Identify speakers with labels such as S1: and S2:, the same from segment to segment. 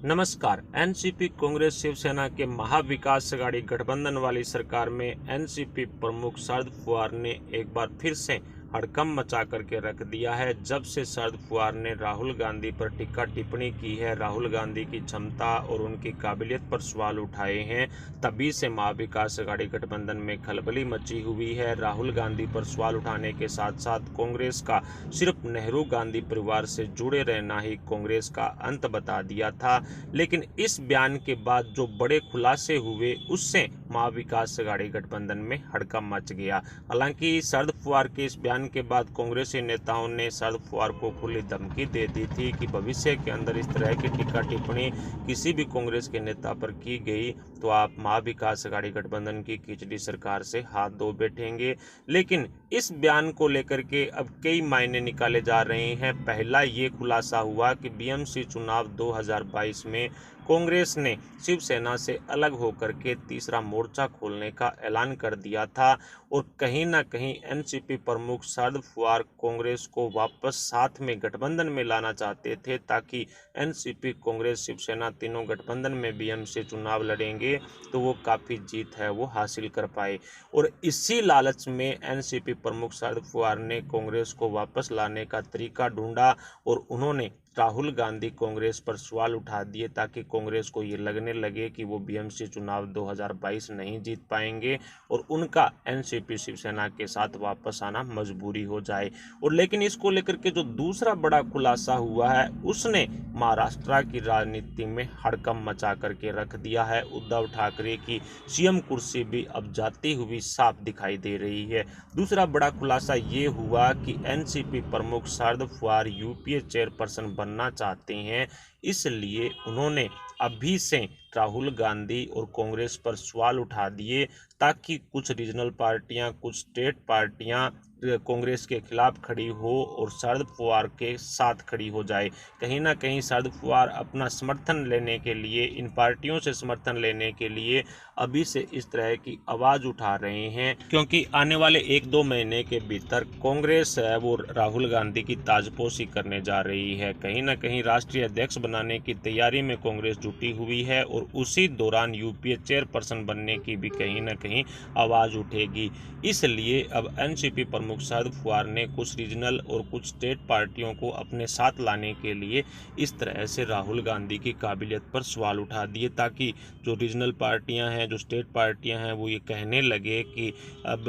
S1: नमस्कार। एनसीपी कांग्रेस शिवसेना के महाविकास अघाड़ी गठबंधन वाली सरकार में एनसीपी प्रमुख शरद पवार ने एक बार फिर से हड़कंप मचा करके रख दिया है। जब से शरद पवार ने राहुल गांधी पर टीका टिप्पणी की है, राहुल गांधी की क्षमता और उनकी काबिलियत पर सवाल उठाए हैं, तभी से महाविकास अघाड़ी गठबंधन में खलबली मची हुई है। राहुल गांधी पर सवाल उठाने के साथ साथ कांग्रेस का सिर्फ नेहरू गांधी परिवार से जुड़े रहना ही कांग्रेस का अंत बता दिया था। लेकिन इस बयान के बाद जो बड़े खुलासे हुए, उससे महाविकास अघाड़ी गठबंधन में हड़कंप मच गया। हालांकि शरद पवार के इस बयान के बाद कांग्रेसी नेताओं ने शरद पवार को खुली धमकी दे दी थी कि भविष्य के अंदर इस तरह की टीका टिप्पणी किसी भी कांग्रेस के नेता पर की गई तो आप महाविकास अघाड़ी गठबंधन की खिचड़ी सरकार से हाथ धो बैठेंगे। लेकिन इस बयान को लेकर के अब कई मायने निकाले जा रहे हैं। पहला ये खुलासा हुआ कि बीएमसी चुनाव 2022 में कांग्रेस ने शिवसेना से अलग होकर के तीसरा मोर्चा खोलने का ऐलान कर दिया था और कहीं ना कहीं एनसीपी प्रमुख शरद पवार कांग्रेस को वापस साथ में गठबंधन में लाना चाहते थे, ताकि एनसीपी कांग्रेस शिवसेना तीनों गठबंधन में बीएमसी चुनाव लड़ेंगे तो वो काफ़ी जीत है वो हासिल कर पाए। और इसी लालच में एनसीपी प्रमुख शरद पवार ने कांग्रेस को वापस लाने का तरीका ढूंढा और उन्होंने राहुल गांधी कांग्रेस पर सवाल उठा दिए, ताकि कांग्रेस को ये लगने लगे कि वो बीएमसी चुनाव 2022 नहीं जीत पाएंगे और उनका एनसीपी शिवसेना के साथ वापस आना मजबूरी हो जाए। और लेकिन इसको लेकर के जो दूसरा बड़ा खुलासा हुआ है, उसने महाराष्ट्र की राजनीति में हड़कंप मचा करके रख दिया है। उद्धव ठाकरे की सीएम कुर्सी भी अब जाती हुई साफ दिखाई दे रही है। दूसरा बड़ा खुलासा ये हुआ कि एनसीपी प्रमुख शरद पवार यूपीए चेयरपर्सन बनना चाहते हैं, इसलिए उन्होंने अभी से राहुल गांधी और कांग्रेस पर सवाल उठा दिए, ताकि कुछ रीजनल पार्टियां, कुछ स्टेट पार्टियां कांग्रेस के खिलाफ खड़ी हो और शरद पवार के साथ खड़ी हो जाए। कहीं ना कहीं शरद पवार अपना समर्थन लेने के लिए, इन पार्टियों से समर्थन लेने के लिए अभी से इस तरह की आवाज़ उठा रहे हैं, क्योंकि आने वाले 1-2 महीने के भीतर कांग्रेस है वो राहुल गांधी की ताजपोशी करने जा रही है। कहीं ना कहीं राष्ट्रीय अध्यक्ष बनाने की तैयारी में कांग्रेस जुटी हुई है और उसी दौरान यूपीए चेयरपर्सन बनने की भी कहीं ना कहीं आवाज़ उठेगी। इसलिए अब एनसीपी प्रमुख शरद पवार ने कुछ रीजनल और कुछ स्टेट पार्टियों को अपने साथ लाने के लिए इस तरह से राहुल गांधी की काबिलियत पर सवाल उठा दिए, ताकि जो रीजनल पार्टियां हैं, जो स्टेट पार्टियां हैं, वो ये कहने लगे कि अब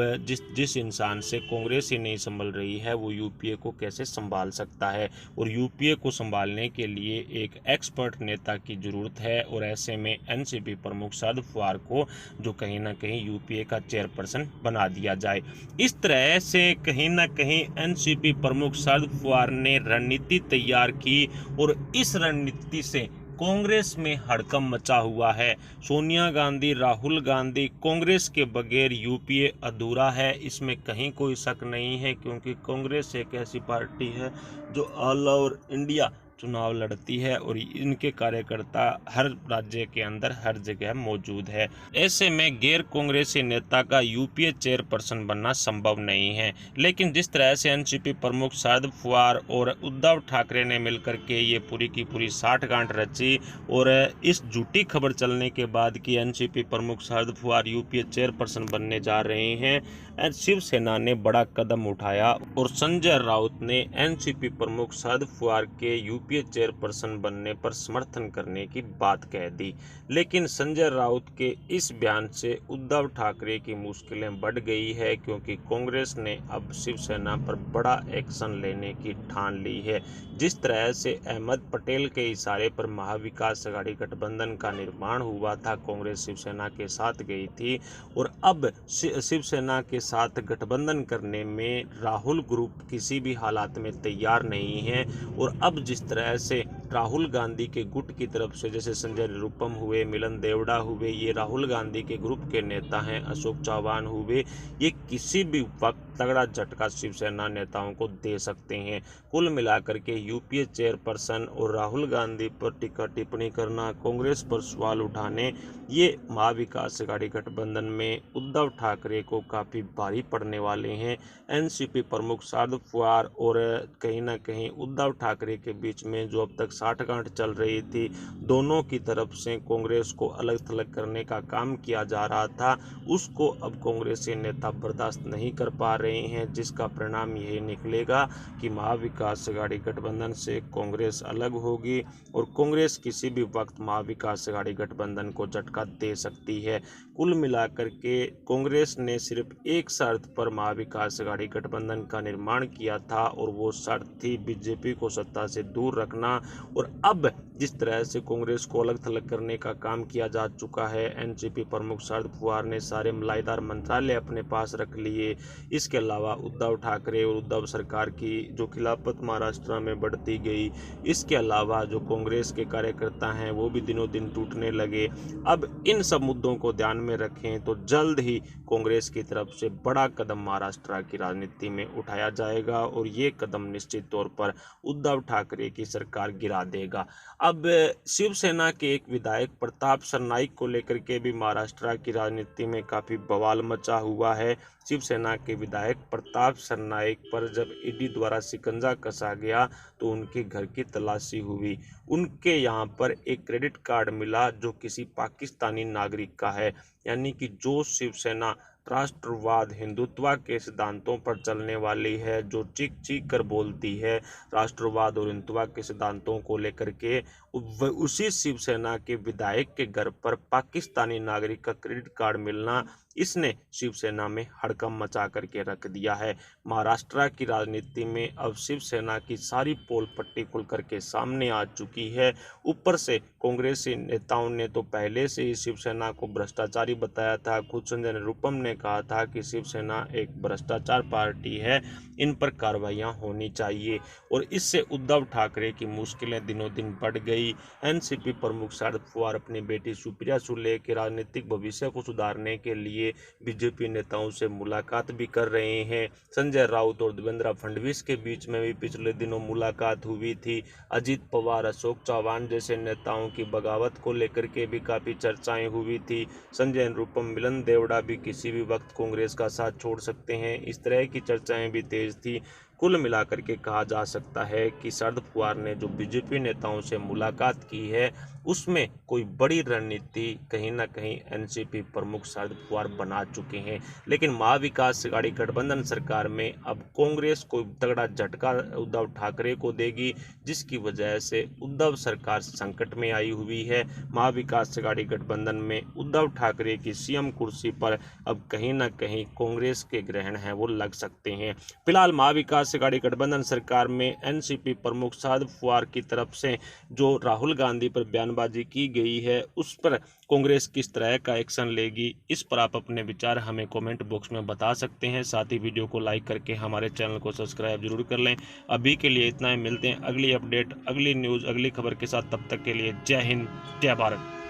S1: जिस इंसान से कांग्रेस ही नहीं संभल रही है, वो यूपीए को कैसे संभाल सकता है। और यूपीए को संभालने के लिए एक एक्सपर्ट नेता की जरूरत है और ऐसे में एनसीपी प्रमुख शरद पवार को जो कहीं ना कहीं यूपीए का चेयरपर्सन बना दिया जाए। इस तरह से कहीं ना कहीं एनसीपी प्रमुख शरद पवार ने रणनीति तैयार की और इस रणनीति से कांग्रेस में हड़कंप मचा हुआ है। सोनिया गांधी, राहुल गांधी, कांग्रेस के बगैर यूपीए अधूरा है, इसमें कहीं कोई शक नहीं है, क्योंकि कांग्रेस एक ऐसी पार्टी है जो ऑल ओवर इंडिया चुनाव लड़ती है और इनके कार्यकर्ता हर राज्य के अंदर हर जगह मौजूद है। ऐसे में गैर कांग्रेसी नेता का यूपीए चेयरपर्सन बनना संभव नहीं है। लेकिन जिस तरह से एनसीपी प्रमुख शरद पवार और उद्धव ठाकरे ने मिलकर के ये पूरी की पूरी साठगांठ रची और इस झूठी खबर चलने के बाद कि एनसीपी प्रमुख शरद पवार यूपीए चेयरपर्सन बनने जा रहे हैं, शिवसेना ने बड़ा कदम उठाया और संजय राउत ने एनसीपी प्रमुख शरद पवार के यूपीए चेयरपर्सन बनने पर समर्थन करने की बात कह दी। लेकिन संजय राउत के इस बयान से उद्धव ठाकरे की मुश्किलें बढ़ गई है, क्योंकि कांग्रेस ने अब शिवसेना पर बड़ा एक्शन लेने की ठान ली है। जिस तरह से अहमद पटेल के इशारे पर महाविकास अघाड़ी गठबंधन का निर्माण हुआ था, कांग्रेस शिवसेना के साथ गई थी और अब शिवसेना के साथ गठबंधन करने में राहुल ग्रुप किसी भी हालात में तैयार नहीं है। और अब जिस तरह से राहुल गांधी के गुट की तरफ से, जैसे संजय निरुपम हुए, मिलन देवड़ा हुए, ये राहुल गांधी के ग्रुप के नेता हैं, अशोक चौहान हुए, ये किसी भी वक्त तगड़ा झटका शिवसेना नेताओं को दे सकते हैं। कुल मिलाकर के यूपीए चेयरपर्सन और राहुल गांधी पर टीका टिप्पणी करना, कांग्रेस पर सवाल उठाने, ये महाविकास अघाड़ी गठबंधन में उद्धव ठाकरे को काफ़ी भारी पड़ने वाले हैं। एनसीपी प्रमुख शरद पवार और कहीं ना कहीं उद्धव ठाकरे के बीच में जो अब तक साठगांठ चल रही थी। दोनों की तरफ से कांग्रेस को अलग थलग करने का काम किया जा रहा था, उसको अब कांग्रेसी नेता बर्दाश्त नहीं कर पा रहे हैं, जिसका परिणाम यही निकलेगा कि महाविकास अघाड़ी गठबंधन से कांग्रेस अलग होगी और कांग्रेस किसी भी वक्त महाविकास अघाड़ी गठबंधन को झटका दे सकती है। कुल मिलाकर के कांग्रेस ने सिर्फ एक शर्त पर महाविकास अघाड़ी गठबंधन का निर्माण किया था और वो शर्त थी बीजेपी को सत्ता से दूर रखना। और अब जिस तरह से कांग्रेस को अलग थलग करने का काम किया जा चुका है, एनसीपी प्रमुख शरद पवार ने सारे मलाईदार मंत्रालय अपने पास रख लिए। इसके अलावा उद्धव ठाकरे और उद्धव सरकार की जो खिलाफत महाराष्ट्र में बढ़ती गई, इसके अलावा जो कांग्रेस के कार्यकर्ता हैं वो भी दिनों दिन टूटने लगे। अब इन सब मुद्दों को ध्यान में रखें तो जल्द ही कांग्रेस की तरफ से बड़ा कदम महाराष्ट्र की राजनीति में उठाया जाएगा और ये कदम निश्चित तौर पर उद्धव ठाकरे की सरकार गिरा देगा। अब शिवसेना के एक विधायक प्रताप सरनाईक को लेकर के भी महाराष्ट्र की राजनीति में काफ़ी बवाल मचा हुआ है। शिवसेना के विधायक प्रताप सरनाईक पर जब ईडी द्वारा शिकंजा कसा गया तो उनके घर की तलाशी हुई। उनके यहाँ पर एक क्रेडिट कार्ड मिला जो किसी पाकिस्तानी नागरिक का है, यानी कि जो शिवसेना राष्ट्रवाद हिंदुत्व के सिद्धांतों पर चलने वाली है, जो चीख चीख कर बोलती है राष्ट्रवाद और हिंदुत्व के सिद्धांतों को लेकर के, उसी शिवसेना के विधायक के घर पर पाकिस्तानी नागरिक का क्रेडिट कार्ड मिलना, इसने शिवसेना में हड़कंप मचा करके रख दिया है। महाराष्ट्र की राजनीति में अब शिवसेना की सारी पोल पट्टी खुल करके सामने आ चुकी है। ऊपर से कांग्रेसी नेताओं ने तो पहले से ही शिवसेना को भ्रष्टाचारी बताया था। खुद संजय निरुपम ने कहा था कि शिवसेना एक भ्रष्टाचार पार्टी है, इन पर कार्रवाइयां होनी चाहिए और इससे उद्धव ठाकरे की मुश्किलें दिनों दिन बढ़ गई। एनसीपी प्रमुख शरद पवार अपनी बेटी सुप्रिया सुले के राजनीतिक भविष्य को सुधारने के लिए बीजेपी नेताओं से मुलाकात भी कर रहे हैं। संजय राउत और देवेंद्र फडणवीस के बीच में भी पिछले दिनों मुलाकात हुई थी। अजित पवार, अशोक चौहान जैसे नेताओं की बगावत को लेकर के भी काफ़ी चर्चाएं हुई थी। संजय निरुपम, मिलन देवड़ा भी किसी भी वक्त कांग्रेस का साथ छोड़ सकते हैं, इस तरह की चर्चाएं भी तेज थी। कुल मिलाकर के कहा जा सकता है कि शरद पवार ने जो बीजेपी नेताओं से मुलाकात की है उसमें कोई बड़ी रणनीति कहीं ना कहीं एनसीपी प्रमुख शरद पवार बना चुके हैं। लेकिन महाविकास अघाड़ी गठबंधन सरकार में अब कांग्रेस को तगड़ा झटका उद्धव ठाकरे को देगी, जिसकी वजह से उद्धव सरकार संकट में आई हुई है। महाविकास अघाड़ी गठबंधन में उद्धव ठाकरे की सीएम कुर्सी पर अब कहीं ना कहीं कांग्रेस के ग्रहण हैं वो लग सकते हैं। फिलहाल महाविकास अघाड़ी गठबंधन सरकार में एनसीपी प्रमुख शरद पवार की तरफ से जो राहुल गांधी पर बयानबाजी की गई है उस पर कांग्रेस किस तरह का एक्शन लेगी, इस पर आप अपने विचार हमें कमेंट बॉक्स में बता सकते हैं। साथ ही वीडियो को लाइक करके हमारे चैनल को सब्सक्राइब जरूर कर लें। अभी के लिए इतना ही, मिलते हैं अगली अपडेट, अगली न्यूज़, अगली खबर के साथ। तब तक के लिए जय हिंद, जय भारत।